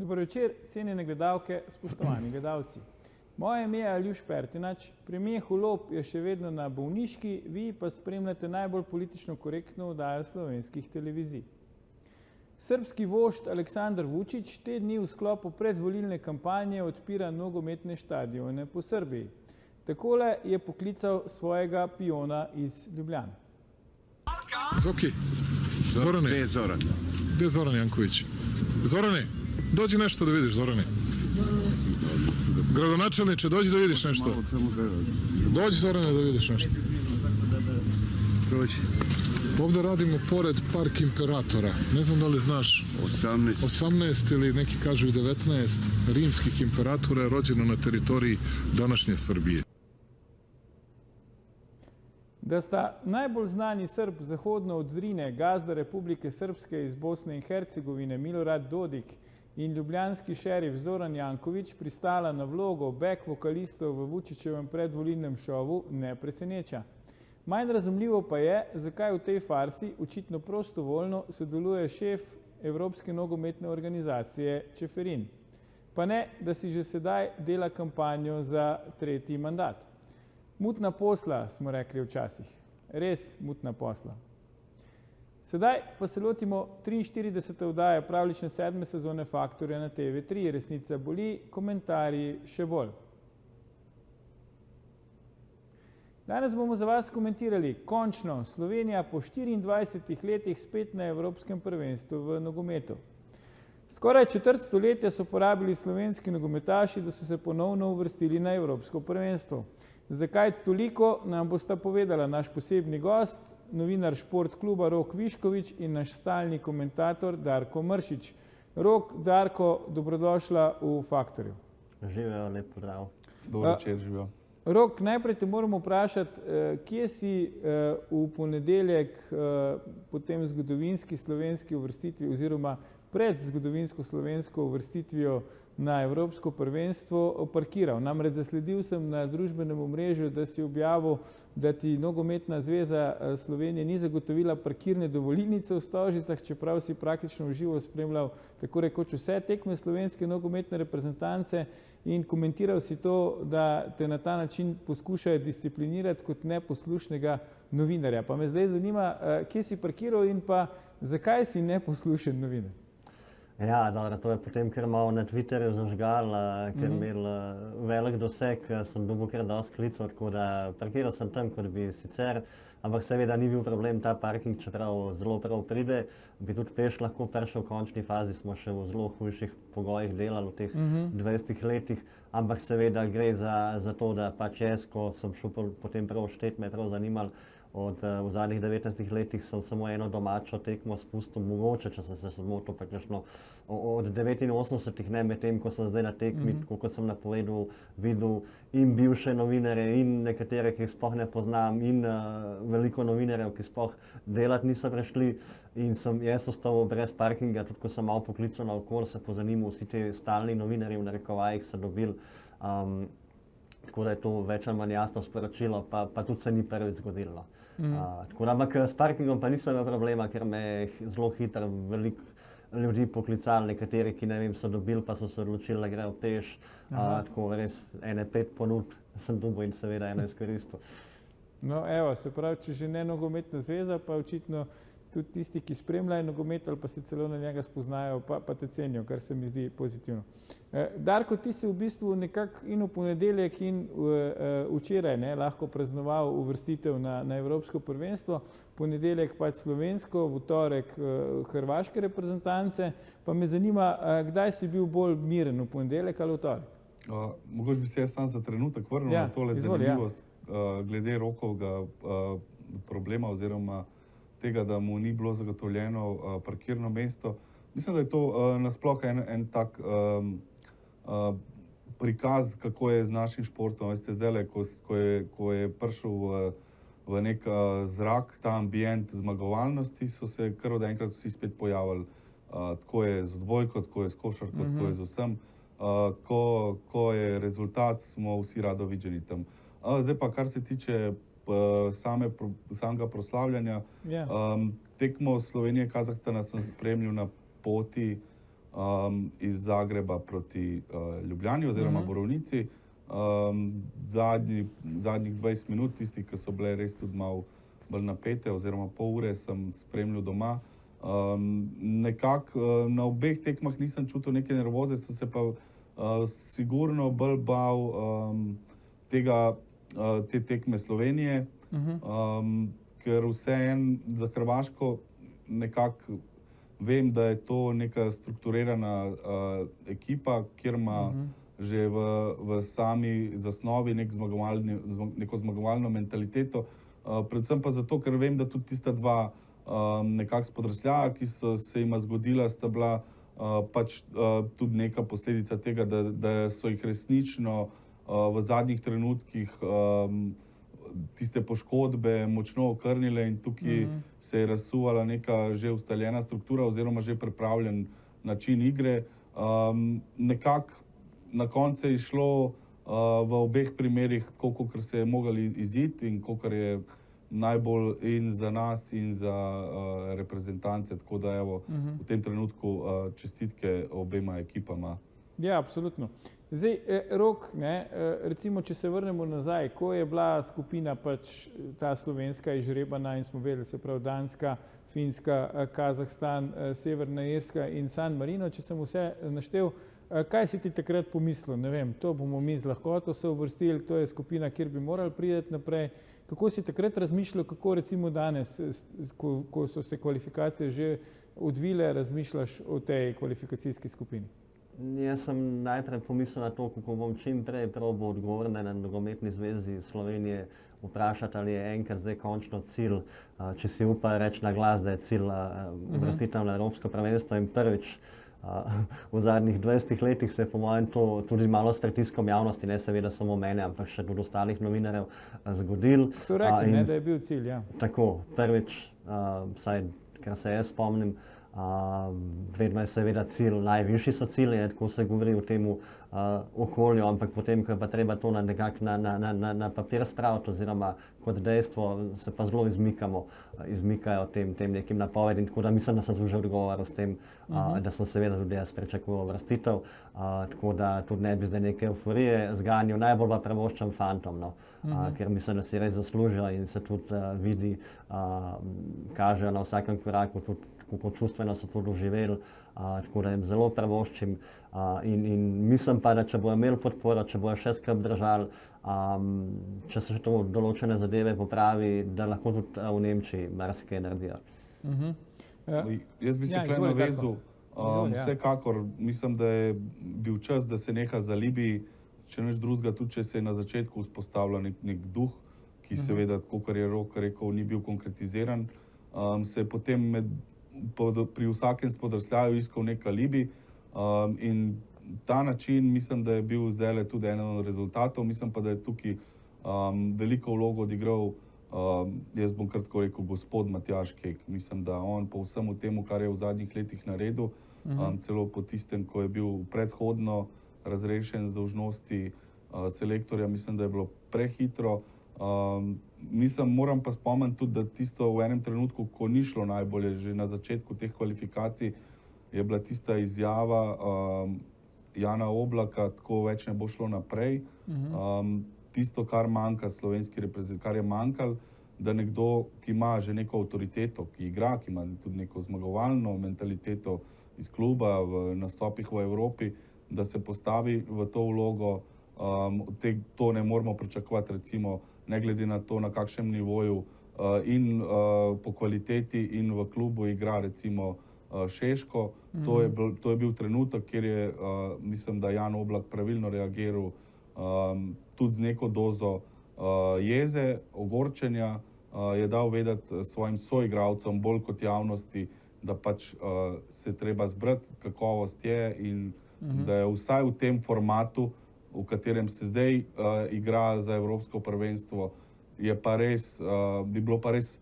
Dober večer, cenjene gledalke, spoštovani gledalci. Moje ime je Aljuš Pertinač, premijer Golob je še vedno na bolniški, vi pa spremljate najbolj politično korektno oddajo slovenskih televizij. Srbski vožd Aleksandar Vučić te dni v sklopu predvolilne kampanje odpira nogometne štadione po Srbiji. Takole je poklical svojega piona iz Ljubljane. Zoki, Zorane. Gdje je Zoran? Gdje je Zoran Janković? Zorane, dođi nešto da vidiš, Zorane. Gradonačelniče, dođi da vidiš nešto. Dođi, Zorane, da vidiš nešto. Proći. Ovdje radimo pored Park Imperatora. Ne znam da li znaš. 18 ili neki kažu i 19 rimskih imperatora je rođeno na teritoriji današnje Srbije. Da sta najbolj znani Srb zahodno od Drine, gazda Republike Srpske iz Bosne in Hercegovine Milorad Dodik in ljubljanski šerif Zoran Janković pristala na vlogo back vokalistov v Vučićevem predvolilnem šovu, ne preseneča. Manj razumljivo pa je, zakaj v tej farsi očitno prostovoljno sodeluje šef Evropske nogometne organizacije Čeferin. Pa ne, da si že sedaj dela kampanjo za tretji mandat. Mutna posla, smo rekli včasih. Res mutna posla. Sedaj pa se lotimo 43. oddaje pravlične 7. sezone Faktorja na TV3. Resnica boli, komentarji še bolj. Danes bomo za vas komentirali, končno, Slovenija po 24 letih spet na Evropskem prvenstvu v nogometu. Skoraj četrt stoletja so porabili slovenski nogometaši, da so se ponovno uvrstili na Evropsko prvenstvo. Zakaj toliko, nam bosta povedala naš posebni gost, novinar Šport kluba Rok Višković in naš stalni komentator Darko Mršič. Rok, Darko, dobrodošla v Faktorju. Živijo, lep pozdrav. Dober večer, živijo. Rok, najprej te moramo vprašati, kje si v ponedeljek po tem zgodovinski slovenski uvrstitvi oziroma pred zgodovinsko slovensko uvrstitvijo na Evropsko prvenstvo parkiral. Namreč zasledil sem na družbenem omrežju, da si objavil, da ti Nogometna zveza Slovenije ni zagotovila parkirne dovolilnice v Stožicah, čeprav si praktično v živo spremljal tako rekoč vse tekme slovenske nogometne reprezentance in komentiral si to, da te na ta način poskušajo disciplinirati kot neposlušnega novinarja. Pa me zdaj zanima, kje si parkiral in pa zakaj si neposlušen novinar? Ja, dobro, to je potem kar malo na Twitterju zažgal, ker imel velik doseg, sem dobil kar dosti klicev, tako da parkiral sem tam, kot bi sicer, ampak seveda ni bil problem ta parking, čeprav zelo prav pride, bi tudi peš lahko prišel v končni fazi, smo še v zelo hujših pogojih delali v teh 20 letih, ampak seveda gre za to, da pač jaz, ko sem šel potem prav štet, me je prav zanimalo, v zadnjih 19 letih sem samo eno domačo tekmo spustil, mogoče, če sem se samo to praktično od 89 ne med tem, ko sem zdaj na tekmi, kot sem napovedal, videl in bivše novinarje in nekatere, ki jih sploh ne poznam in veliko novinarjev, ki sploh delati niso prišli in sem jaz ostal brez parkinga, tudi ko sem malo poklical na okol, se pozanimal, vsi te stalni novinarji v narekovajih so dobili. Tako da je to več ali manj jasno sporočilo, pa tudi se ni prvič zgodilo. Ampak s parkingom pa nisem imel problema, ker me je zelo hitro veliko ljudi poklicali, nekateri, ki ne vem, so dobili, pa so se odločili, da grejo peš. Tako res ene 5 ponudb sem dobil in seveda eno izkoristil. No evo, se pravi, če že ne Nogometna zveza, pa očitno tudi tisti, ki spremljajo nogomet ali pa se celo na njega spoznajo, pa te cenijo, kar se mi zdi pozitivno. Darko, ti si v bistvu nekako in v ponedeljek in včeraj lahko praznoval uvrstitev na Evropsko prvenstvo, ponedeljek pač slovensko, v torek hrvaške reprezentance, pa me zanima, kdaj si bil bolj miren, v ponedeljek ali v torek? Mogoče bi se jaz sam za trenutek vrnil na tole zanimivost glede Rokovega problema oziroma tega, da mu ni bilo zagotovljeno parkirno mesto. Mislim, da je to nasploh en tak prikaz, kako je z našim športom. Veste, zdajle, ko je prišel v nek zrak, ta ambient zmagovalnosti, so se kar od enkrat vsi spet pojavili. Tako je z odbojko, tako je s košarko, tako je z vsem. Ko je rezultat, smo vsi radovidženi tam. Zdaj pa, kar se tiče samega proslavljanja. Tekmo Slovenije-Kazahstana sem spremljal na poti iz Zagreba proti Ljubljani oziroma Borovnici. Zadnjih 20 minut, tisti, ki so bile res tudi malo bolj napete, oziroma pol ure sem spremljal doma. Nekako na obeh tekmah nisem čutil neke nervoze, sem se pa sigurno bolj bal te tekme Slovenije, ker vseeno za Hrvaško nekako vem, da je to neka strukturirana ekipa, kjer ima že v sami zasnovi neko zmagovalno mentaliteto. Predvsem pa zato, ker vem, da tudi tista dva nekako spodrsljaja, ki so se jima zgodila, sta bila pač tudi neka posledica tega, da so jih resnično v zadnjih trenutkih tiste poškodbe močno okrnile in tukaj se je razsuvala neka že ustaljena struktura oziroma že pripravljen način igre. Nekako na koncu je šlo v obeh primerih tako, kakor se je mogli iziti in kakor je najbolj in za nas in za reprezentance, tako da evo, v tem trenutku čestitke obema ekipama. Ja, absolutno. Zdaj, Rok, recimo, če se vrnemo nazaj, ko je bila skupina pač ta slovenska izžrebana in smo vedeli, se pravi Danska, Finska, Kazahstan, Severna Irska in San Marino, če sem vse naštel, kaj si ti takrat pomislil? Ne vem, to bomo mi z lahkoto se uvrstili, to je skupina, kjer bi morali priti naprej. Kako si takrat razmišljal, kako recimo danes, ko so se kvalifikacije že odvile, razmišljaš o tej kvalifikacijski skupini? Jaz sem najprej pomislil na to, kako bom čim prej probal odgovoriti na Nogometni zvezi Slovenije vprašati, ali je enkrat zdaj končno cilj, če si upa reči na glas, da je cilj uvrstitev na Evropsko prvenstvo in prvič v zadnjih 20 letih se je po mojem to tudi malo s pritiskom javnosti, ne seveda samo mene, ampak še tudi ostalih novinarjev zgodil. So rekli, da je bil cilj, ja. Tako, prvič, vsaj kar se jaz spomnim, vedno je seveda cilj, najvišji so cilji, tako se govori o tem okolju, ampak potem, ko je pa treba to nekako na papir spraviti oziroma kot dejstvo, se pa zelo izmikajo tem nekim napovedim, tako da mislim, da sem tu že odgovoril s tem, da sem seveda tudi jaz pričakoval vrstitev, tako da tudi ne bi zdaj neke euforije zganjal, najbolj pa prevoščam fantom, no, ker mislim, da si res zaslužijo in se tudi vidi, kažejo na vsakem koraku, tudi kako čustveno so to doživeli, tako da jim zelo prevoščim in mislim pa, da če bojo imeli podporo, če bojo še skrb držali, če se še to določene zadeve popravi, da lahko tudi v Nemčiji marsikaj naredijo. Jaz bi se tukaj navezal, vsekakor mislim, da je bil čas, da se neha zalibi, če nič drugega, tudi če se je na začetku vzpostavljal nek duh, ki seveda, kakor je Rok rekel, ni bil konkretiziran, se je potem pri vsakem spodrsljaju iskal nek alibi in ta način mislim, da je bil zdaj tudi eden od rezultatov, mislim pa, da je tukaj veliko vlogo odigral, jaz bom kratko rekel, gospod Matjaž Kek. Mislim, da on po vsemu temu, kar je v zadnjih letih naredil, celo po tistem, ko je bil predhodno razrešen z dolžnosti selektorja, mislim, da je bilo prehitro. Moram pa spomniti tudi, da tisto v enem trenutku, ko ni šlo najbolje, že na začetku teh kvalifikacij, je bila tista izjava Jana Oblaka, tako več ne bo šlo naprej. Tisto, kar manjka slovenski reprezentanci, kar je manjkalo, da nekdo, ki ima že neko avtoriteto, ki igra, ki ima tudi neko zmagovalno mentaliteto iz kluba v nastopih v Evropi, da se postavi v to vlogo, to ne moramo pričakovati, recimo, ne glede na to, na kakšnem nivoju in po kvaliteti in v klubu igra recimo Šeško. To je bil trenutek, kjer je, mislim, da Jan Oblak pravilno reagiral tudi z neko dozo jeze, ogorčenja, je dal vedeti svojim soigralcem, bolj kot javnosti, da pač se treba zbrati, kakovost je in da je vsaj v tem formatu, v katerem se zdaj igra za Evropsko prvenstvo, je pa res, bi bilo pa res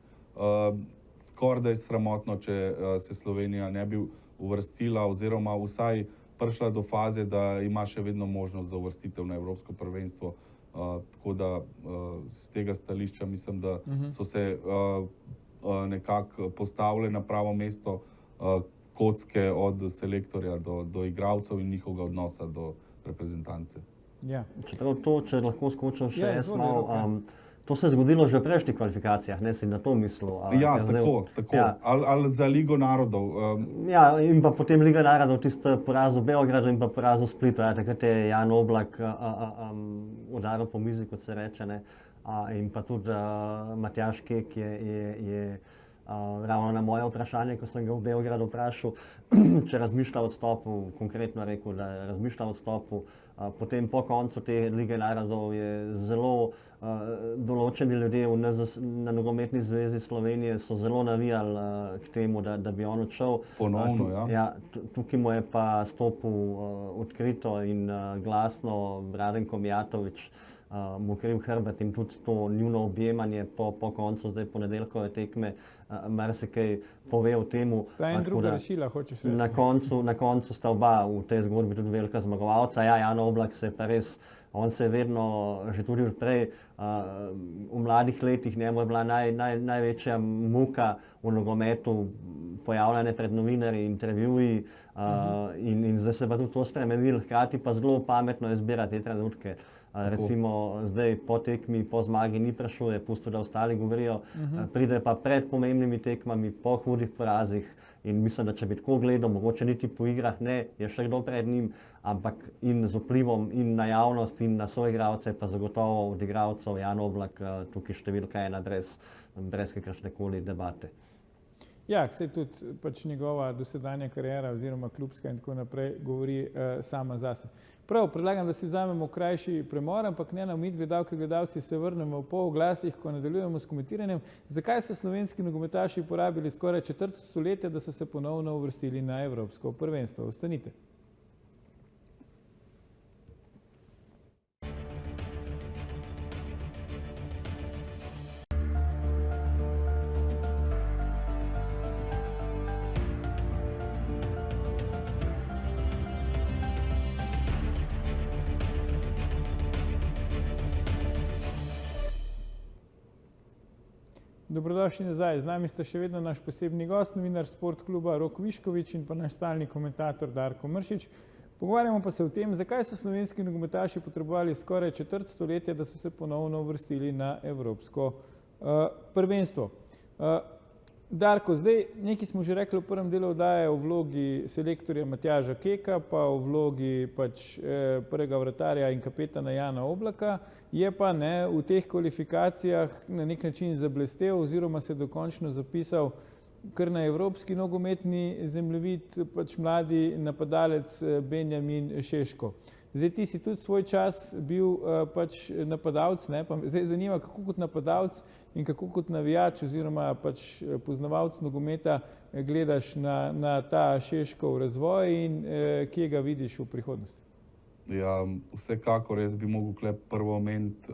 skoraj sramotno, če se Slovenija ne bi uvrstila oziroma vsaj prišla do faze, da ima še vedno možnost za uvrstitev na Evropsko prvenstvo. Tako da z tega stališča mislim, da so se nekako postavili na pravo mesto, kocke od selektorja do igralcev in njihovega odnosa do reprezentance. Ja. Čeprav to, če lahko skočim še jaz izvoli, malo, Rok, to se je zgodilo že v prejšnjih kvalifikacijah, ne si na to mislil. Ja, ker zdaj- tako. Ja. Ali za Ligo narodov. Ja, in pa potem Liga narodov, tiste poraz v Beogradu in pa poraz v Splitu. Ja, takrat je Jan Oblak udaril po mizi, kot se reče. Ne? In pa tudi Matjaž Kek je ravno na moje vprašanje, ko sem ga v Beogradu vprašal, če razmišlja o odstopu, konkretno rekel, da razmišlja o odstopu. Potem po koncu te Lige narodov je zelo določeni ljudje na Nogometni zvezi Slovenije so zelo navijali k temu, da bi on odšel. Ponovno, ja. Ja, tukaj mu je pa stopil odkrito in glasno Radenko Mijatović, mu kriv hrbet in tudi to njuno objemanje po koncu zdaj ponedeljkove tekme marsikaj pove o temu. Sta in druga rešila, hočeš reči. Na koncu sta oba v tej zgodbi tudi velika zmagovalca. Ja, Jan Oblak se je pa res, on se je vedno, že tudi prej, v mladih letih, njemu je bila največja muka v nogometu pojavljanje pred novinarji, intervjuji in zdaj se pa tudi to spremenilo. Hkrati pa zelo pametno izbira te trenutke. Recimo zdaj po tekmi, po zmagi ni prišel, je pustil, da ostali govorijo, pride pa pred pomembnimi tekmami, po hudih porazih in mislim, da če bi tako gledal, mogoče niti po igrah ne, je še kdo pred njim, ampak in z vplivom in na javnost in na soigralce pa zagotovo od igralcev Jan Oblak tukaj številka ena brez kakršnekoli debate. Ja, saj tudi pač njegova dosedanja kariera oziroma klubska in tako naprej govori sama zase. Prav, predlagam, da si vzamemo krajši premor, ampak ne na umid, gledalke, gledalci, se vrnemo po oglasih, ko nadaljujemo s komentiranjem. Zakaj so slovenski nogometaši porabili skoraj četrt stoletja, da so se ponovno uvrstili na evropsko prvenstvo? Ostanite. Dobrodošli nazaj. Z nami sta še vedno naš posebni gost, novinar Sport kluba Rok Višković in pa naš stalni komentator Darko Mršić. Pogovarjamo pa se o tem, zakaj so slovenski nogometaši potrebovali skoraj četrt stoletja, da so se ponovno uvrstili na evropsko prvenstvo. Darko, zdaj nekaj smo že rekli v prvem delu oddaje o vlogi selektorja Matjaža Keka, pa o vlogi prvega vratarja in kapetana Jana Oblaka. Je pa v teh kvalifikacijah na nek način zablestel oziroma se dokončno zapisal kar na evropski nogometni zemljevid mladi napadalec Benjamin Šeško. Zdaj ti si tudi svoj čas bil napadalec, ne? Pa zdaj zanima, kako kot napadalec in kako kot navijač oziroma poznavalec nogometa gledaš na ta Šeškov razvoj in kje ga vidiš v prihodnosti? Ja, vsekakor jaz bi mogel tukaj prvo omeniti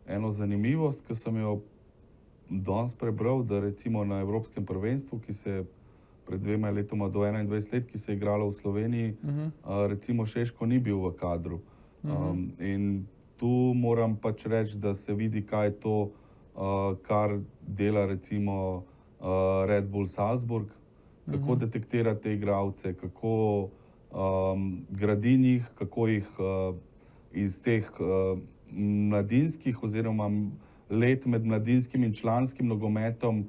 eno zanimivost, ki sem jo danes prebral, da recimo na Evropskem prvenstvu, ki se je pred 2 letoma do 21 let, ki se je igralo v Sloveniji, recimo Šeško ni bil v kadru. In tu moram pač reči, da se vidi, kaj je to, kar dela recimo Red Bull Salzburg, kako detektira te igralce, kako gradi njih, kako jih iz teh mladinskih oziroma let med mladinskim in članskim nogometom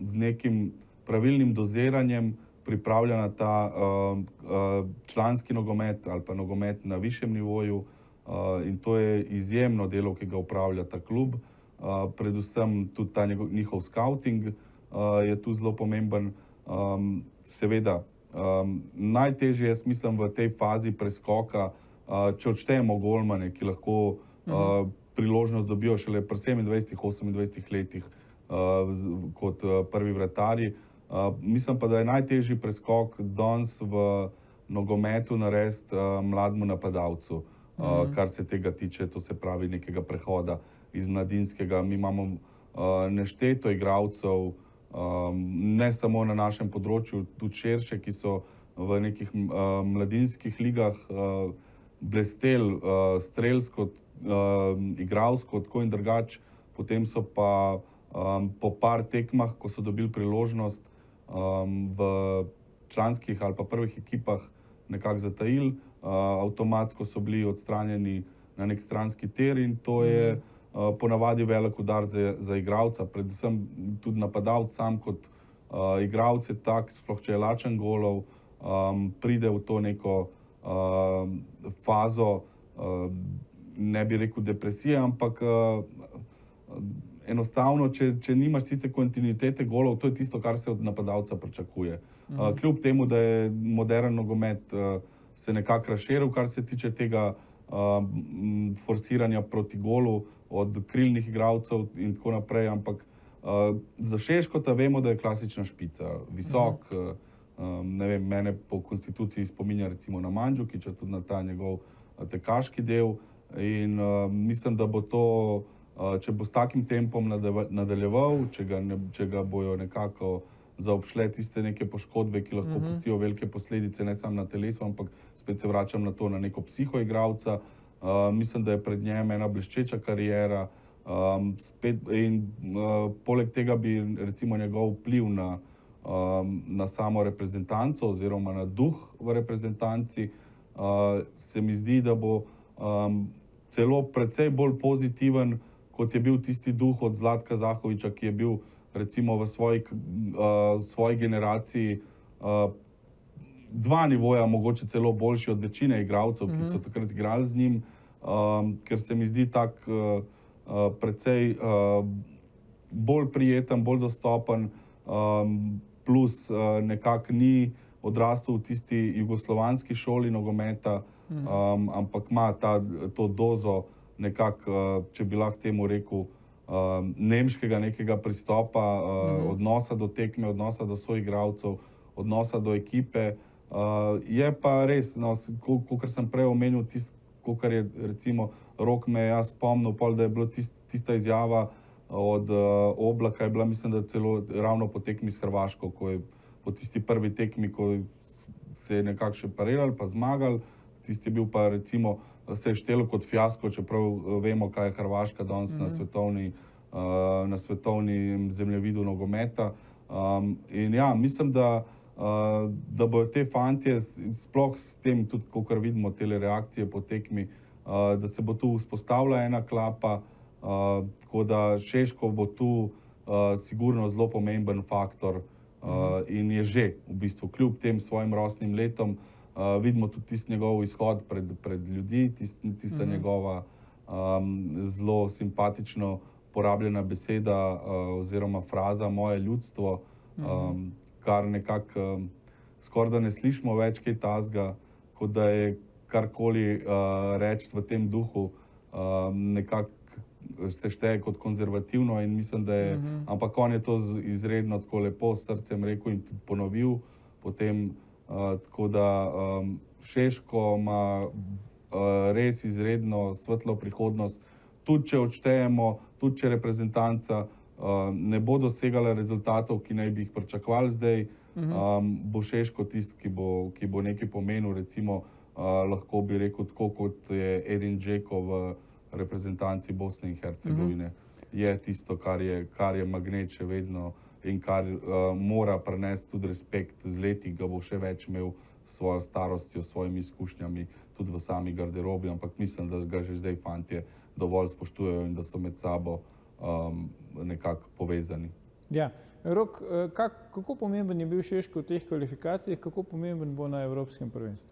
z nekim pravilnim doziranjem pripravlja na ta članski nogomet ali pa nogomet na višjem nivoju in to je izjemno delo, ki ga upravlja ta klub. Predvsem tudi ta njihov scouting je tu zelo pomemben. Seveda, najtežje jaz mislim v tej fazi preskoka, če odštejemo golmane, ki lahko priložnost dobijo šele pri 27-28 letih kot prvi vratarji. Mislim pa, da je najtežji preskok danes v nogometu narediti mlademu napadalcu, kar se tega tiče, to se pravi nekega prehoda iz mladinskega. Mi imamo nešteto igralcev, ne samo na našem področju, tudi širše, ki so v nekih mladinskih ligah blestel strelsko, igralsko, tako in drugače. Potem so pa po par tekmah, ko so dobili priložnost, v članskih ali pa prvih ekipah nekako zatajili, avtomatsko so bili odstranjeni na nek stranski tir in to je ponavadi velik udar za igralca, predvsem tudi napadalec sam kot igralec je tak, sploh če je lačen golov, pride v to neko fazo, ne bi rekel depresije, ampak enostavno, če nimaš tiste kontinuitete golov, to je tisto, kar se od napadalca pričakuje. Kljub temu, da je moderen nogomet se nekako razširil, kar se tiče tega forsiranja proti golu od krilnih igralcev in tako naprej, ampak za Šeškota vemo, da je klasična špica, visok, ne vem, mene po konstituciji spominja recimo na Mandžukića, tudi na ta njegov tekaški del in mislim, da bo to, če bo s takim tempom nadaljeval, če ga bojo nekako zaobšle tiste neke poškodbe, ki lahko pustijo velike posledice, ne samo na telesu, ampak spet se vračam na to, na neko psihoigralca. Mislim, da je pred njem ena bleščeča kariera in poleg tega bi recimo njegov vpliv na samo reprezentanco oziroma na duh v reprezentanci se mi zdi, da bo celo precej bolj pozitiven, kot je bil tisti duh od Zlatka Zahovića, ki je bil recimo v svoji generaciji dva nivoja, mogoče celo boljši od večine igralcev, ki so takrat igrali z njim, ker se mi zdi tak precej bolj prijeten, bolj dostopen, plus nekako ni odrastel v tisti jugoslovanski šoli nogometa, ampak ima to dozo nekako, če bi lahko temu rekel, nemškega nekega pristopa, odnosa do tekme, odnosa do soigralcev, odnosa do ekipe. Je pa res, kakor sem prej omenil, kakor je recimo Rok me jaz spomnil, da je bila tista izjava od Oblaka, je bila mislim, da celo ravno po tekmi s Hrvaško, ko je po tisti prvi tekmi, ko se je nekako še parirali pa zmagali, tisti je bil pa recimo se je štelo kot fiasko, čeprav vemo, kaj je Hrvaška danes na svetovnem zemljevidu nogometa. In ja, mislim, da bojo te fantje, sploh s tem, tudi kakor vidimo tele reakcije po tekmi, da se bo tu vzpostavila ena klapa, tako da Šeško bo tu sigurno zelo pomemben faktor in je že v bistvu kljub tem svojim rosnim letom. Vidimo tudi tisti njegov izhod pred ljudi, tista njegova zelo simpatično porabljena beseda oziroma fraza moje ljudstvo, kar nekako skoraj da ne slišimo več kaj takega, kot da je karkoli reči v tem duhu, nekako se šteje kot konzervativno in mislim, da je, ampak on je to izredno tako lepo s srcem rekel in ponovil potem. Tako da Šeško ima res izredno svetlo prihodnost, tudi če odštejemo, tudi če reprezentanca ne bo dosegala rezultatov, ki naj bi jih pričakovali zdaj, bo Šeško tisti, ki bo nekaj pomenil, recimo lahko bi rekel tako, kot je Edin Džeko v reprezentanci Bosne in Hercegovine. Je tisto, kar je magnet še vedno in kar mora prenesti tudi respekt z leti, ga bo še več imel s svojo starostjo, s svojimi izkušnjami, tudi v sami garderobi, ampak mislim, da ga že zdaj fantje dovolj spoštujejo in da so med sabo nekako povezani. Ja, Rok, kako pomemben je bil Šeško v teh kvalifikacijah, kako pomemben bo na Evropskem prvenstvu?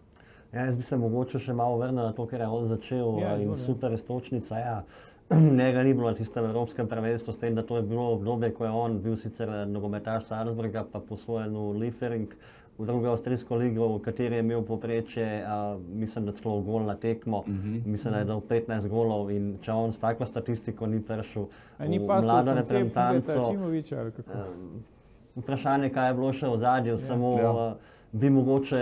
Ja, jaz bi se mogoče še malo vrnil na to, kar je on začel in super iztočnica, ja. Njega ni bilo na tistem Evropskem prvenstvu, s tem, da to je bilo obdobje, ko je on bil sicer nogometaš Salzburga, pa posvojen v Liefering, v drugo avstrijsko ligo, v kateri je imel povprečje, mislim, da celo gol na tekmo, mislim, da je dal 15 golov in če on s tako statistiko ni prišel v mlado reprezentanco. Vprašanje, kaj je bilo še v zadju, samo bi mogoče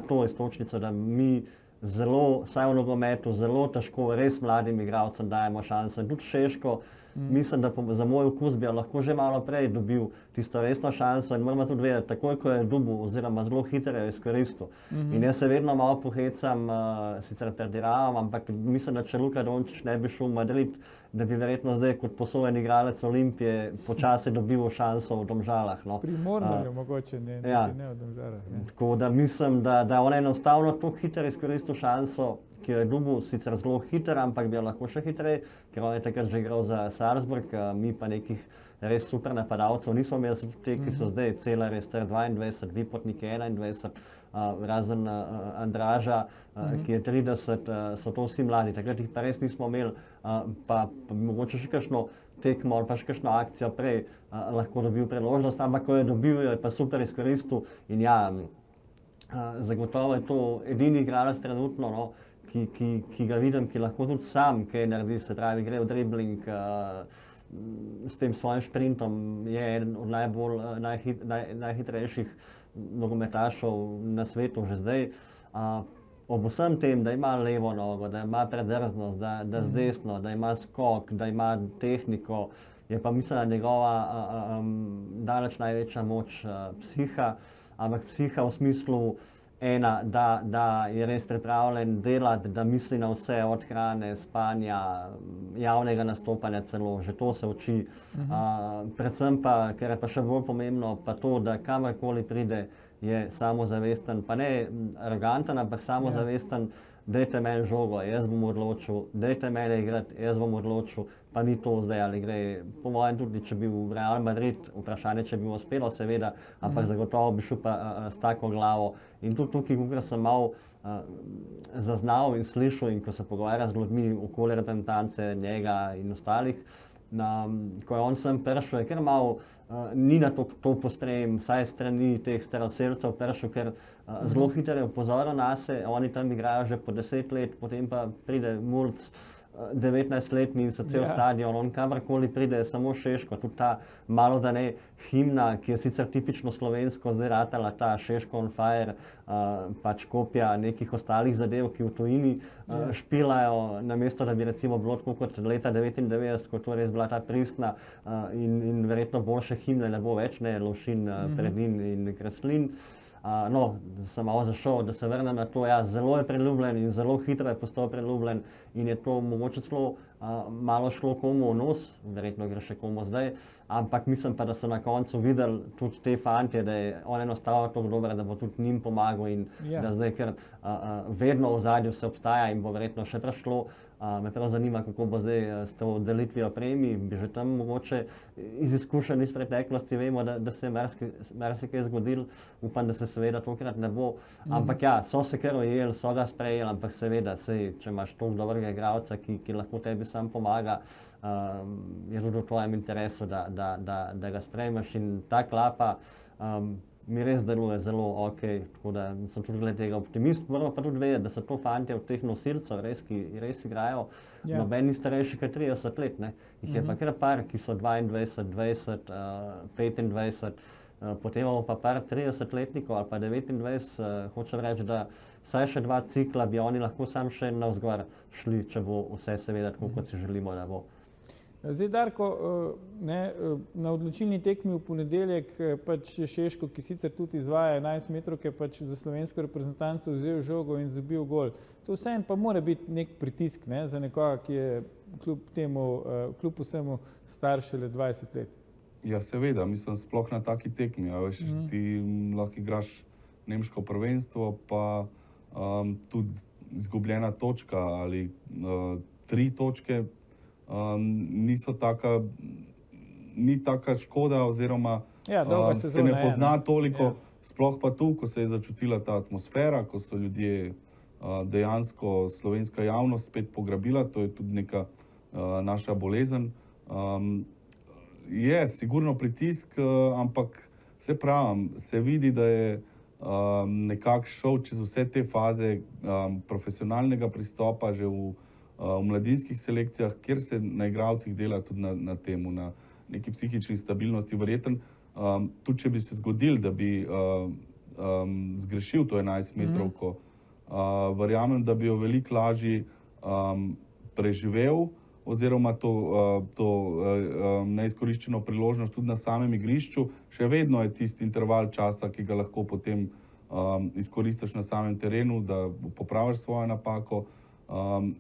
to iztočnico, da mi zelo, vsaj v nogometu, zelo težko res mladim igralcem dajemo šanso. In tudi Šeško, mislim, da za moj okus bi lahko že malo prej dobil tisto resno šanso in moramo tudi vedeti, takoj ko je dobil oziroma zelo hitro je izkoristil. In jaz se vedno malo pohecam, sicer prediravam, ampak mislim, da če Luka Dončić ne bi šel v Madrid, da bi verjetno zdaj kot posojen igralec Olimpije počasi dobil šanso v Domžalah. No. Pri Mornarju mogoče ne v Domžalah. Tako da mislim, da on enostavno tako hitro izkoristil šanso, ki jo je dobil, sicer zelo hiter, ampak bi jo lahko še hitreje, ker on je takrat že igral za Salzburg, mi pa nekih res super napadalcev nismo imeli, so te, ki so zdaj, Celar je star 22, Vipotnik je 21, razen Andraža, ki je 30, so to vsi mladi, takrat jih pa res nismo imeli, pa bi mogoče še kakšno tekmo ali pa še kakšno akcijo prej lahko dobil priložnost, ampak ko je dobil, je pa super izkoristil in ja, zagotovo je to edini igralec trenutno, no, ki ga vidim, ki lahko tudi sam kaj naredi, se pravi, gre v dribling s tem svojim šprintom, je eden od najhitrejših nogometašev na svetu že zdaj. Ob vsem tem, da ima levo nogo, da ima predrznost, da z desno, da ima skok, da ima tehniko, je pa mislim, da njegova daleč največja moč psiha, ampak psiha v smislu ena, da je res pripravljen delati, da misli na vse, od hrane, spanja, javnega nastopanja celo, že to se uči. Predvsem pa, ker je pa še bolj pomembno, pa to, da kamorkoli pride, je samozavesten, pa ne aroganten, ampak samozavesten, dajte meni žogo, jaz bom odločil, dajte mene igrati, jaz bom odločil, pa ni to zdaj, ali gre, po mojem tudi, če bi v Real Madrid, vprašanje, če bi uspelo, seveda, ampak zagotovo bi šel pa s tako glavo. In tudi tukaj, ko sem malo zaznal in slišal in ko se pogovarja z ljudmi okoli reprezentance, njega in ostalih, ko je on sem prišel, je kar malo ni na to posprejem, vsaj strani teh staroselcev prišel, ker zelo hitro je upozoril nase, oni tam igrajo že po 10 let, potem pa pride Mulc, 19-letni in se cel stadion, on kamorkoli pride, samo Šeško, tudi ta malo da ne himna, ki je sicer tipično slovensko zdaj ratala, ta Šeško on fire, pač kopija nekih ostalih zadev, ki v tujini špilajo, namesto da bi recimo bilo tako kot leta 99, ko to res bila ta pristna in verjetno boljše himne ne bo več, ne, Lovšin, Predin in Kreslin. No, sem malo zašel, da se vrnem na to, ja, zelo je priljubljen in zelo hitro je postal priljubljen in je to mogoče celo malo šlo komu v nos, verjetno gre še komu zdaj, ampak mislim pa, da so na koncu videli tudi te fantje, da je on enostavno tako dober, da bo tudi njim pomagal in da zdaj, ker vedno v zadju se obstaja in bo verjetno še prišlo, me prav zanima, kako bo zdaj s to delitvijo premij, bi že tam mogoče iz izkušenj iz preteklosti vemo, da se je marsikaj zgodil, upam, da se seveda tokrat ne bo, ampak ja, so se kar ujeli, so ga sprejeli, ampak seveda, če imaš toliko dobrega igralca, ki lahko tebi sam pomaga, je tudi v tvojem interesu, da ga sprejmeš in ta klapa mi res deluje zelo ok, tako da sem tudi glede tega optimist. Moramo pa tudi vedeti, da so to fantje od teh nosilcev, ki res igrajo, noben ni starejši kot 30 let, ne. Jih je pa kar par, ki so 22, 20, 25, potem imamo pa par 30-letnikov ali pa 29, hočem reči, da vsaj še 2 cikla bi oni lahko sam še navzgor šli, če bo vse seveda tako, kot si želimo, da bo. Zdaj, Darko, na odločilni tekmi v ponedeljek pač je Šeško, ki sicer tudi izvaja 11 metrovke, pač za slovensko reprezentanco vzel žogo in zabil gol. To vseeno pa mora biti nek pritisk, ne, za nekoga, ki je kljub vsemu star šele 20 let. Ja, seveda, mislim, sploh na taki tekmi, ti lahko igraš nemško prvenstvo, pa tudi izgubljena točka ali 3 točke, ni taka škoda oziroma se ne pozna toliko, sploh pa tu, ko se je začutila ta atmosfera, ko so ljudje dejansko slovenska javnost spet pograbila, to je tudi neka naša bolezen. Je sigurno pritisk, ampak se pravim, se vidi, da je nekako šel čez vse te faze profesionalnega pristopa že v mladinskih selekcijah, kjer se na igralcih dela tudi na temu, na neki psihični stabilnosti. Verjeten, tudi če bi se zgodil, da bi zgrešil to 11 metrovko, verjamem, da bi jo veliko lažje preživel, oziroma to neizkoriščeno priložnost tudi na samem igrišču. Še vedno je tisti interval časa, ki ga lahko potem izkoristiš na samem terenu, da popraviš svojo napako.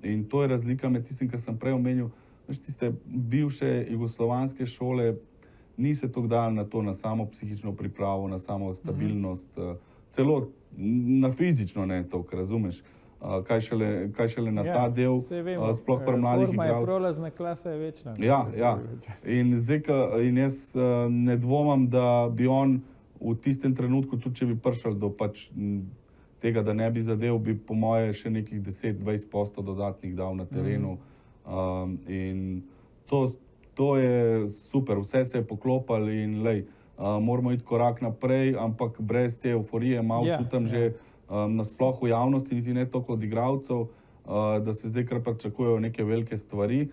In to je razlika med tistim, kar sem prej omenil. Tiste bivše jugoslovanske šole ni se toliko dalo na to, na samo psihično pripravo, na samo stabilnost, celo na fizično ne toliko, razumeš? Kaj šele na ta del, sploh pri mladih igralcih. Forma je prolazna, klasa je večna. Ja. In jaz ne dvomim, da bi on v tistem trenutku, tudi če bi prišel do tega, da ne bi zadev, bi po moje še nekih 10-20% dodatnih dal na terenu. In to je super, vse se je poklopilo in moramo iti korak naprej, ampak brez te euforije malo čutim že nasploh v javnosti, niti ne toliko od igralcev, da se zdaj kar pričakujejo neke velike stvari,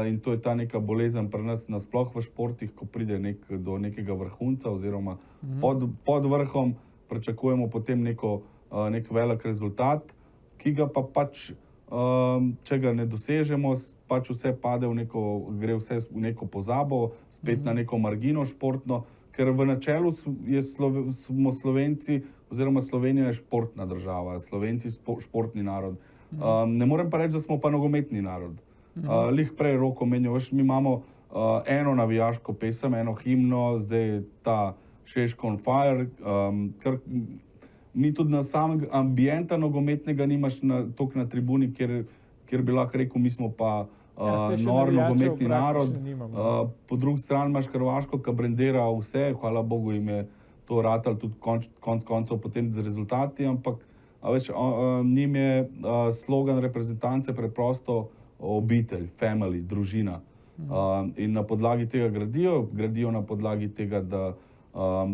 in to je ta neka bolezen pri nas nasploh v športih, ko pride do nekega vrhunca oziroma pod vrhom, pričakujemo potem nek velik rezultat, ki ga pa če ga ne dosežemo, vse pade gre vse v neko pozabo, spet na neko margino športno, ker v načelu smo Slovenci, oziroma Slovenija je športna država, Slovenci športni narod. Ne morem pa reči, da smo pa nogometni narod. Lih prej Rok omenil, mi imamo eno navijaško pesem, eno himno, zdaj ta Šeško on fire, ker mi tudi na samem ambienta nogometnega nimaš toliko na tribuni, kjer bi lahko rekel, mi smo pa nor nogometni narod. Po drugi strani imaš Hrvaško, ki brendira vse, hvala Bogu jim je to ratalo tudi konec koncev potem z rezultati, ampak njim je slogan reprezentance preprosto obitelj, family, družina. In na podlagi tega gradijo na podlagi tega, da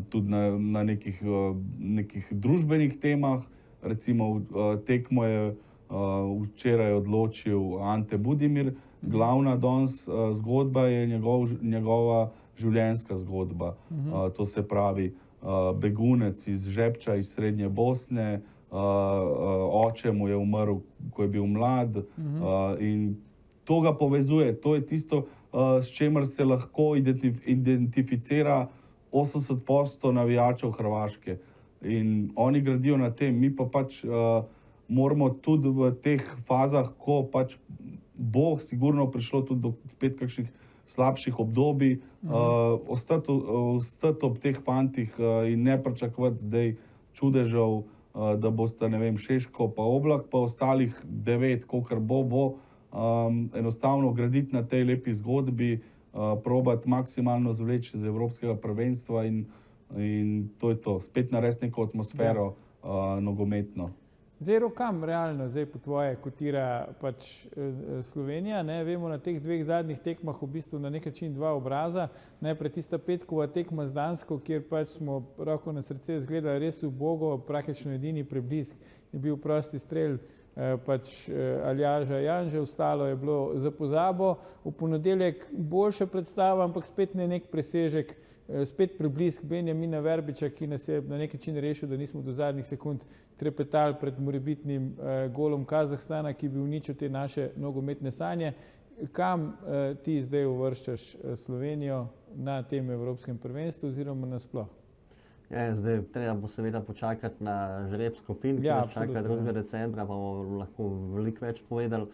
tudi na nekih družbenih temah, recimo tekmo je včeraj odločil Ante Budimir, glavna danes zgodba je njegova življenjska zgodba. To se pravi begunec iz Žepča, iz Srednje Bosne, oče mu je umrl, ko je bil mlad, in to ga povezuje, to je tisto, s čemer se lahko identificira 80% navijačev Hrvaške. In oni gradijo na tem, mi pa moramo tudi v teh fazah, ko bo sigurno prišlo tudi do spet kakšnih slabših obdobij, ostati ob teh fantih in ne pričakovati zdaj čudežev, da bosta, ne vem, Šeško pa Oblak, pa ostalih 9, kolikor bo, enostavno graditi na tej lepi zgodbi, probati maksimalno zvleči iz evropskega prvenstva in to je to. Spet narediti neko atmosfero nogometno. Zdaj, kam realno zdaj po tvoje kotira Slovenija? Vemo, na teh dveh zadnjih tekmah v bistvu na nek način dva obraza. Najprej tista petkova tekma z Dansko, kjer smo roko na srce izgledali res ubogo, praktično edini preblisk je bil prosti strel Aljaža Janže, ostalo je bilo za pozabo. V ponedeljek boljša predstava, ampak spet ne nek presežek, spet preblisk Benjamina Verbiča, ki nas je na nek način rešil, da nismo do zadnjih sekund trepetali pred morebitnim golom Kazahstana, ki bi uničil te naše nogometne sanje. Kam ti zdaj uvrščaš Slovenijo na tem evropskem prvenstvu oziroma nasploh? Zdaj treba bo seveda počakati na žreb skupin, ki nas čaka 2. decembra, pa bomo lahko veliko več povedali.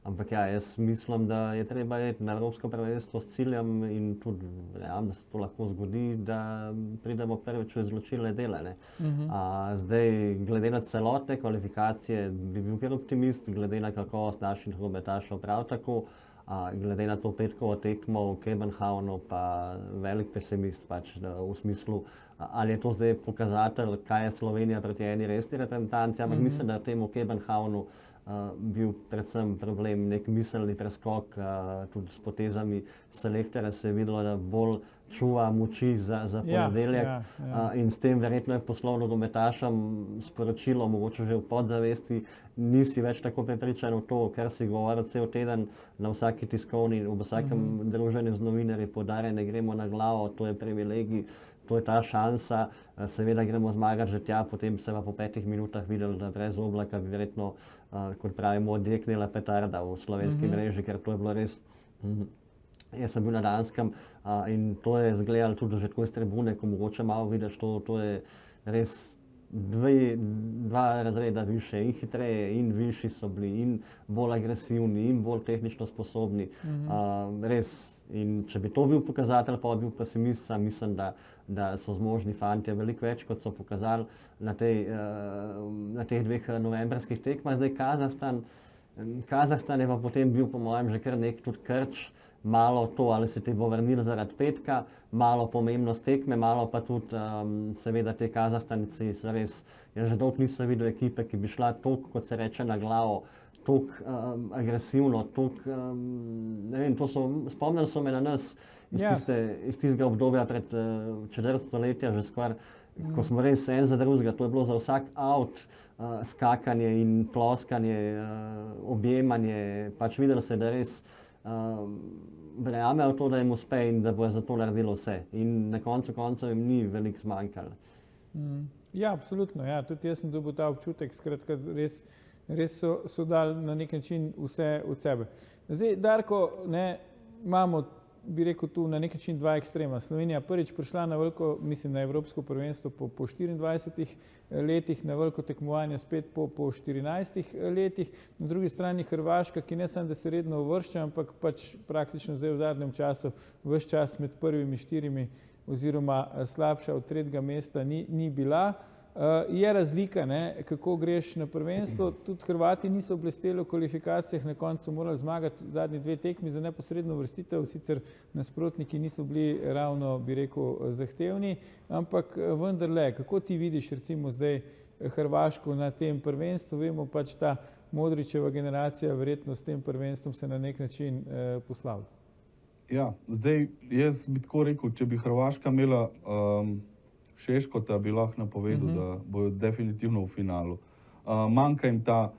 Ampak jaz mislim, da je treba iti na evropsko prvenstvo s ciljem in tudi verjamem, da se to lahko zgodi, da pridemo prvič v izločilne dele. Zdaj, glede na celotne kvalifikacije, bi bil kar optimist, glede na kakovost naših nogometašev prav tako, glede na to petkovo tekmo v Kopenhavnu pa velik pesimist v smislu, ali je to zdaj pokazatelj, kaj je Slovenija proti eni resni reprezentanci, ampak mislim, da v tem v Kopenhavnu bil predvsem problem nek miselni preskok, tudi s potezami selektorja se je videlo, da bolj čuva moči za ponedeljek in s tem verjetno je poslal nogometašem sporočilo, mogoče že v podzavesti, nisi več tako prepričan v to, kar si govoril cel teden na vsaki tiskovni, v vsakem druženju z novinarji poudarja, ne gremo na glavo, to je privilegij to je ta šansa, seveda gremo zmagati že tja, potem se pa po 5 minutah videli, da brez Oblaka bi verjetno, kot pravimo, odjeknila petarda v slovenski mreži, ker to je bilo res. Jaz sem bil na Danskem in to je izgledalo tudi že tako iz tribune, ko mogoče malo vidiš, to je res dva razreda više in hitreje in višji so bili in bolj agresivni in bolj tehnično sposobni. Res. In če bi to bil pokazatelj, pa bil pesimist, mislim, da so zmožni fantje veliko več, kot so pokazali na teh 2 novembrskih tekmah. Zdaj Kazahstan je pa potem bil po mojem že kar nek tudi krč, malo to, ali se ti bo vrnil zaradi petka, malo pomembnost tekme, malo pa tudi seveda te Kazahstanci so res, jaz že dolgo nisem videl ekipe, ki bi šla toliko, kot se reče, na glavo, toliko agresivno, toliko, ne vem, spomnili so me na nas iz tistega obdobja pred četrt stoletja že skoraj, ko smo res en za drugega, to je bilo za vsak out, skakanje in ploskanje, objemanje, pač videlo se, da res verjamejo v to, da jim uspe in da bo za to naredilo vse. In na koncu koncev jim ni veliko zmanjkalo. Ja, absolutno. Ja. Tudi jaz sem dobil ta občutek, skratka, res so dali na nek način vse od sebe. Zdaj, Darko, imamo, bi rekel, tu na nek način 2 ekstrema. Slovenija prvič prišla na veliko, mislim, na Evropsko prvenstvo po 24 letih, na veliko tekmovanje spet po 14 letih. Na drugi strani Hrvaška, ki ne samo, da se redno uvršča, ampak pač praktično zdaj v zadnjem času ves čas med prvimi 4 oziroma slabša od 3. mesta ni bila. Je razlika, kako greš na prvenstvo. Tudi Hrvati niso blesteli v kvalifikacijah, na koncu morali zmagati zadnji 2 tekmi za neposredno uvrstitev, sicer nasprotniki niso bili ravno, bi rekel, zahtevni, ampak vendarle, kako ti vidiš recimo zdaj Hrvaško na tem prvenstvu? Vemo pač ta Modrićeva generacija verjetno s tem prvenstvom se na nek način poslavlja. Ja, zdaj jaz bi tako rekel, če bi Hrvaška imela Šeškota, bi lahko napovedal, da bojo definitivno v finalu. Manjka jim ta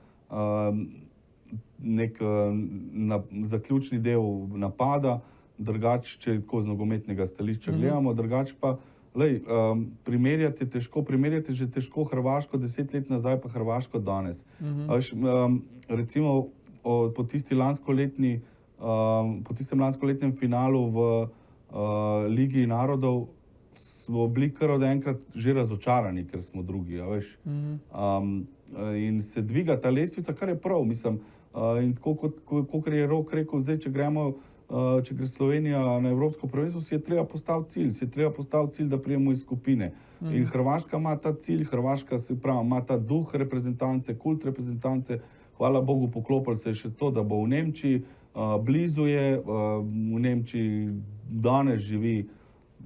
nek zaključni del napada, drugače, če tako z nogometnega stališča gledamo, drugače pa, primerjati je že težko Hrvaško 10 let nazaj, pa Hrvaško danes. Recimo po tistem lanskoletnem finalu v Ligi narodov smo bili kar od enkrat že razočarani, ker smo drugi, a veš. In se dviga ta lestvica, kar je prav, mislim. In tako, kot je Rok rekel, zdaj, če gre Slovenija na Evropsko prvenstvo, si je treba postaviti cilj, da prijemo iz skupine. In Hrvaška ima ta cilj, Hrvaška se pravi, ima ta duh reprezentance, kult reprezentance. Hvala Bogu, poklopili se je še to, da bo v Nemčiji, blizu je, v Nemčiji danes živi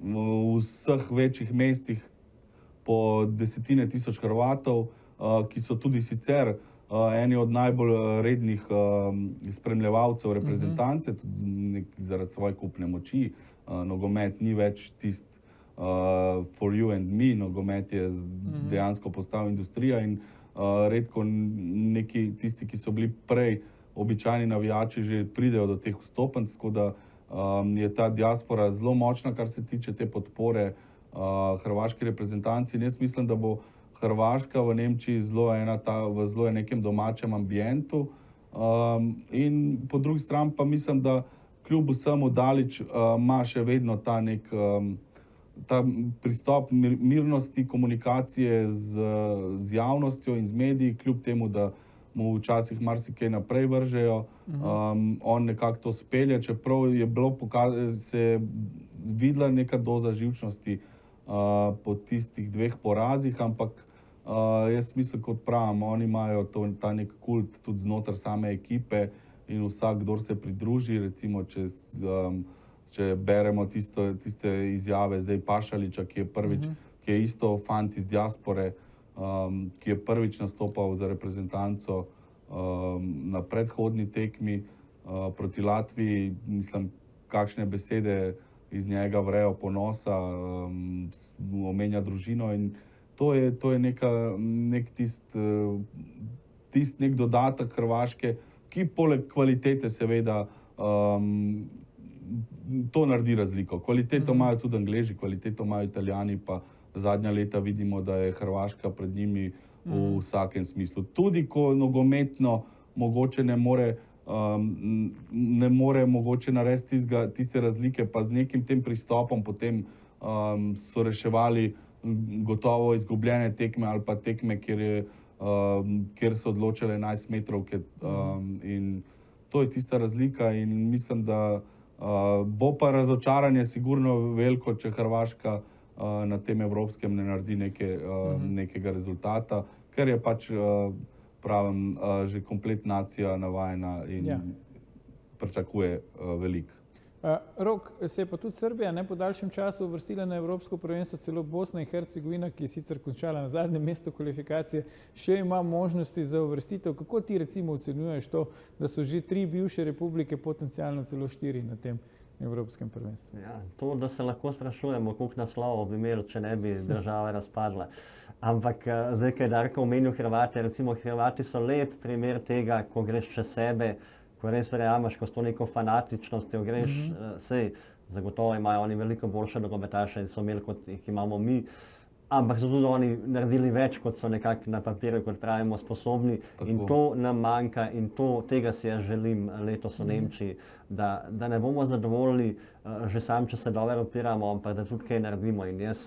v vseh večjih mestih po desetine tisoč Hrvatov, ki so tudi sicer eni od najbolj rednih spremljevalcev reprezentance, tudi zaradi svoje kupne moči. Nogomet ni več tist for you and me, nogomet je dejansko postal industrija in redko neki tisti, ki so bili prej običajni navijači, že pridejo do teh vstopenc, tako da je ta diaspora zelo močna, kar se tiče te podpore hrvaški reprezentanci. In jaz mislim, da bo Hrvaška v Nemčiji v zelo nekem domačem ambientu. In po drugi strani pa mislim, da kljub vsemu Dalić ima še vedno ta pristop mirnosti, komunikacije z javnostjo in z mediji, kljub temu, da mu včasih marsikaj naprej vržejo. On nekako to spelje, čeprav je bilo se videla neka doza živčnosti po tistih 2 porazih, ampak jaz mislim, kot pravim, oni imajo ta nek kult tudi znotraj same ekipe in vsak, kdor se pridruži, recimo, če beremo tiste izjave zdaj Pašaliča, ki je isto fant iz diaspore, ki je prvič nastopal za reprezentanco na predhodni tekmi proti Latviji. Mislim, kakšne besede iz njega vrejo ponosa, omenja družino in to je nek dodatek Hrvaške, ki poleg kvalitete seveda to naredi razliko. Kvaliteto imajo tudi Angleži, kvaliteto imajo Italijani, pa zadnja leta vidimo, da je Hrvaška pred njimi v vsakem smislu. Tudi ko nogometno mogoče ne more mogoče narediti tiste razlike, pa z nekim tem pristopom potem so reševali gotovo izgubljene tekme ali pa tekme, kjer so odločile 11 metrovke. In to je tista razlika in mislim, da bo pa razočaranje sigurno veliko, če Hrvaška na tem evropskem ne naredi nekega rezultata, ker je pač, pravim, že komplet nacija navajena in pričakuje veliko. Rok, se je pa tudi Srbija po daljšem času uvrstila na evropsko prvenstvo, celo Bosna in Hercegovina, ki je sicer končala na zadnjem mestu kvalifikacije, še ima možnosti za uvrstitev. Kako ti recimo ocenjuješ to, da so že 3 bivše republike, potencialno celo 4 na tem evropskem prvenstvu? Ja, to, da se lahko sprašujemo, koliko naslovov bi imeli, če ne bi država razpadla. Ampak zdaj, kaj je Darko omenil Hrvate, recimo Hrvati so lep primer tega, ko greš čez sebe, ko res verjameš, ko s to neko fanatičnostjo greš, sej, zagotovo imajo oni veliko boljše nogometaše in so imeli, kot jih imamo mi, ampak so tudi oni naredili več, kot so nekako na papirju, kot pravimo, sposobni. Tako. In to nam manjka in tega si jaz želim letos v Nemčiji, da ne bomo zadovoljni že sam, če se dobro opiramo, ampak da tudi kaj naredimo. In jaz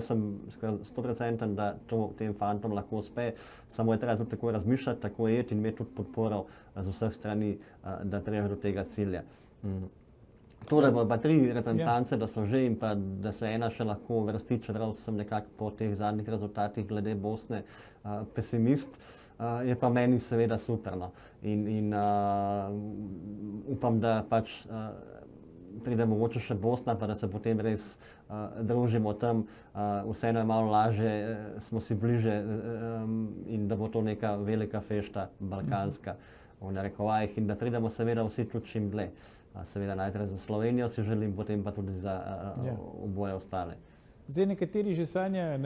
sem skoraj 100%, da to tem fantom lahko uspe, samo je treba tudi tako razmišljati, tako jeti in imeti tudi podporo z vseh strani, da priješ do tega cilja. To, da bo pa 3 reprezentance, da so že in pa da se ena še lahko uvrsti, čeprav sem nekako po teh zadnjih rezultatih glede Bosne pesimist, je pa meni seveda super. No. In upam, da pač pride mogoče še Bosna, pa da se potem res družimo tam, vseeno je malo lažje, smo si bliže in da bo to neka velika fešta balkanska v narekovajih in da pridemo seveda vsi tudi čim dlje. Seveda najprej za Slovenijo si želim, potem pa tudi za oboje ostale. Zdaj nekateri že sanjajo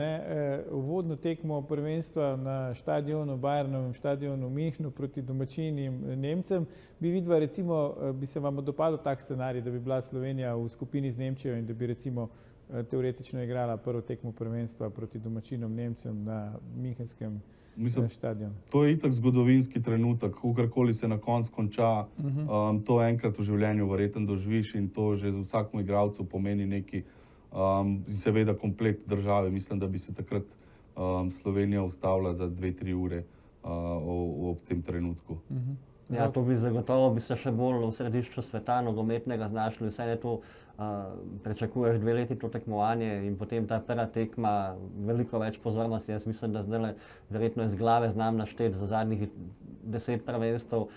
uvodno tekmo prvenstva na štadionu, Bayernovem štadionu v Münchnu proti domačinim Nemcem. Bi vidva recimo, bi se vam dopadel tak scenarij, da bi bila Slovenija v skupini z Nemčijo in da bi recimo teoretično igrala prvo tekmo prvenstva proti domačinom Nemcem na Münchenskem stadionu? To je itak zgodovinski trenutek, kakorkoli se na koncu konča, to enkrat v življenju verjetno doživiš in to že za vsakmu igralcu pomeni neki seveda komplet države. Mislim, da bi se takrat Slovenija ustavila za 2-3 ure ob tem trenutku. Ja, to bi zagotovo bi se še bolj v središču sveta nogometnega znašli. Vse to pričakuješ 2 leti to tekmovanje in potem ta prva tekma, veliko več pozornosti. Jaz mislim, da zdaj verjetno iz glave znam našteti za zadnjih 10 prvenstev,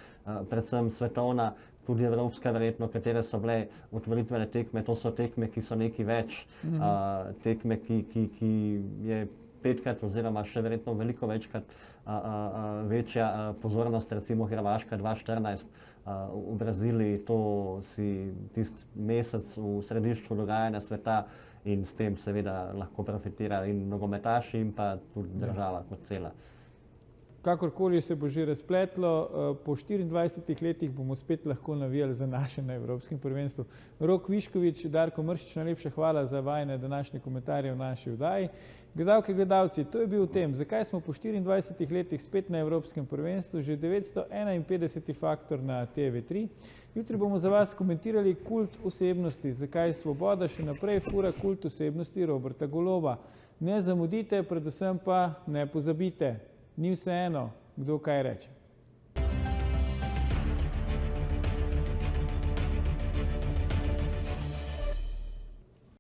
predvsem svetovna, tudi evropska verjetno, katere so bile otvoritvene tekme. To so tekme, ki so nekaj več, tekme, ki je 5-krat oziroma še verjetno veliko večkrat večja pozornost, recimo Hrvaška 2014 v Braziliji, to si tisti mesec v središču dogajanja sveta in s tem seveda lahko profitira in nogometaši in pa tudi država kot cela. Kakorkoli se bo že razpletlo, po 24 letih bomo spet lahko navijali za naše na Evropskem prvenstvu. Rok Višković, Darko Mršič, najlepša hvala za vajine današnje komentarje v naši oddaji. Gledalke, gledalci, to je bil tem, zakaj smo po 24 letih spet na Evropskem prvenstvu, že 951. faktor na TV3. Jutri bomo za vas komentirali kult osebnosti, zakaj Svoboda še naprej fura kult osebnosti Roberta Goloba. Ne zamudite, predvsem pa ne pozabite. Ni vseeno, kdo kaj reče.